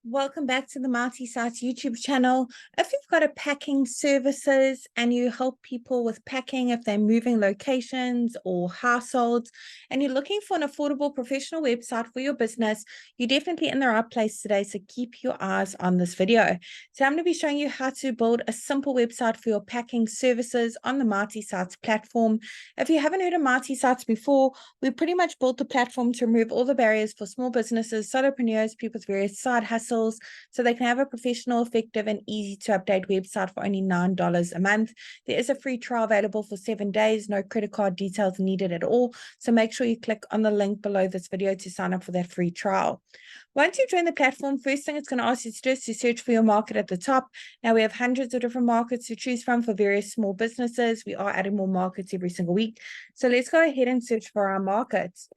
Welcome back to the Marty Sites YouTube channel. If you've got a packing services and you help people with packing if they're moving locations or households, and you're looking for an affordable professional website for your business, you're definitely in the right place today. So keep your eyes on this video. So I'm going to be showing you how to build a simple website for your packing services on the Marty Sites platform. If you haven't heard of Marty Sites before, we pretty much built the platform to remove all the barriers for small businesses, solopreneurs, people with various side hustles, so they can have a professional, effective, and easy to update website for only $9 a month. There is a free trial available for 7 days, no credit card details needed at all. So make sure you click on the link below this video to sign up for that free trial. Once you join the platform, first thing it's going to ask you to do is to search for your market at the top. Now we have hundreds of different markets to choose from for various small businesses. We are adding more markets every single week. So let's go ahead and search for our markets.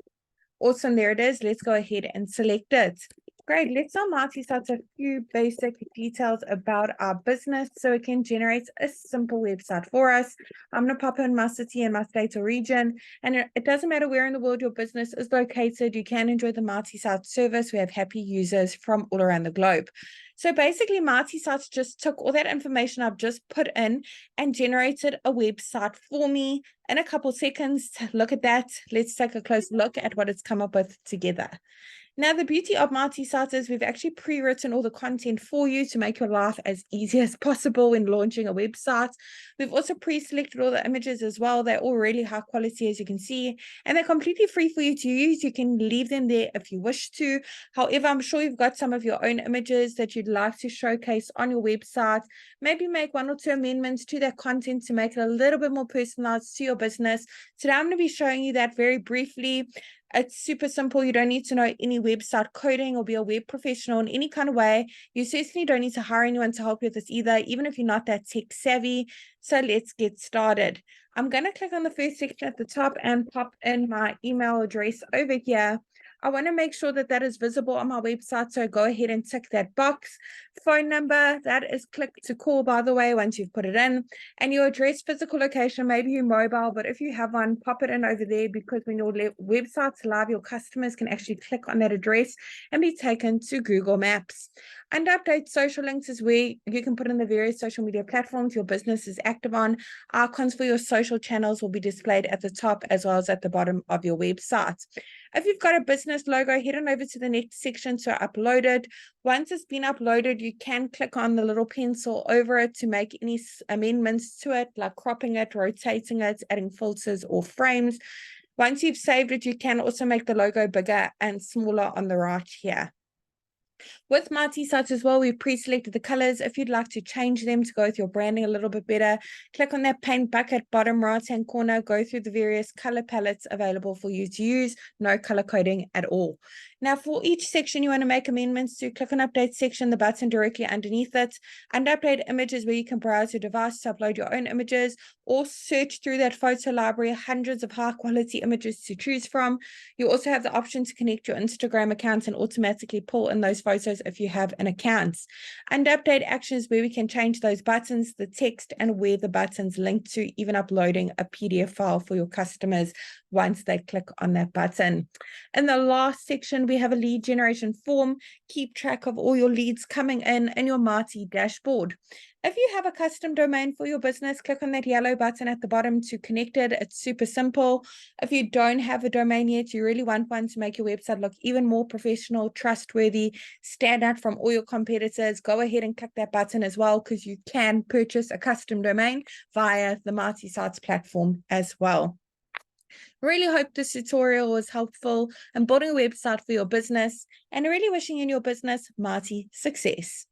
Awesome, there it is. Let's go ahead and select it. Great, let's now Marty Sites a few basic details about our business so it can generate a simple website for us. I'm going to pop in my city and my state or region, and it doesn't matter where in the world your business is located, you can enjoy the Marty Sites service. We have happy users from all around the globe. So basically, Marty Sites just took all that information I've just put in and generated a website for me in a couple seconds. Look at that. Let's take a close look at what it's come up with together. Now, the beauty of Marty Sites is we've actually pre-written all the content for you to make your life as easy as possible when launching a website. We've also pre-selected all the images as well. They're all really high quality, as you can see, and they're completely free for you to use. You can leave them there if you wish to. However, I'm sure you've got some of your own images that you'd like to showcase on your website. Maybe make 1 or 2 amendments to that content to make it a little bit more personalized to your business. Today, I'm going to be showing you that very briefly. It's super simple. You don't need to know any website coding or be a web professional in any kind of way. You certainly don't need to hire anyone to help you with this either, even if you're not that tech savvy. So let's get started. I'm going to click on the first section at the top and pop in my email address over here. I want to make sure that that is visible on my website, so go ahead and tick that box. Phone number, that is click to call, by the way, once you've put it in. And your address, physical location, maybe your mobile, but if you have one, pop it in over there, because when your website's live, your customers can actually click on that address and be taken to Google Maps. And update social links is where you can put in the various social media platforms your business is active on. Icons for your social channels will be displayed at the top as well as at the bottom of your website. If you've got a business logo, head on over to the next section to upload it. Once it's been uploaded, you can click on the little pencil over it to make any amendments to it, like cropping it, rotating it, adding filters or frames. Once you've saved it, you can also make the logo bigger and smaller on the right here. With Marty Sites as well, we've pre-selected the colors. If you'd like to change them to go with your branding a little bit better, click on that paint bucket bottom right-hand corner, go through the various color palettes available for you to use. No color coding at all. Now, for each section you want to make amendments to, click on Update section, the button directly underneath it, and update images where you can browse your device to upload your own images or search through that photo library, hundreds of high-quality images to choose from. You also have the option to connect your Instagram account and automatically pull in those photos if you have an account. And update actions where we can change those buttons, the text, and where the buttons link to, even uploading a PDF file for your customers once they click on that button. In the last section, we have a lead generation form. Keep track of all your leads coming in your Marty dashboard. If you have a custom domain for your business, click on that yellow button at the bottom to connect it. It's super simple. If you don't have a domain yet, you really want one to make your website look even more professional, trustworthy, stand out from all your competitors, go ahead and click that button as well, because you can purchase a custom domain via the Marty Sites platform as well. Really hope this tutorial was helpful in building a website for your business, and really wishing you and your business Marty success.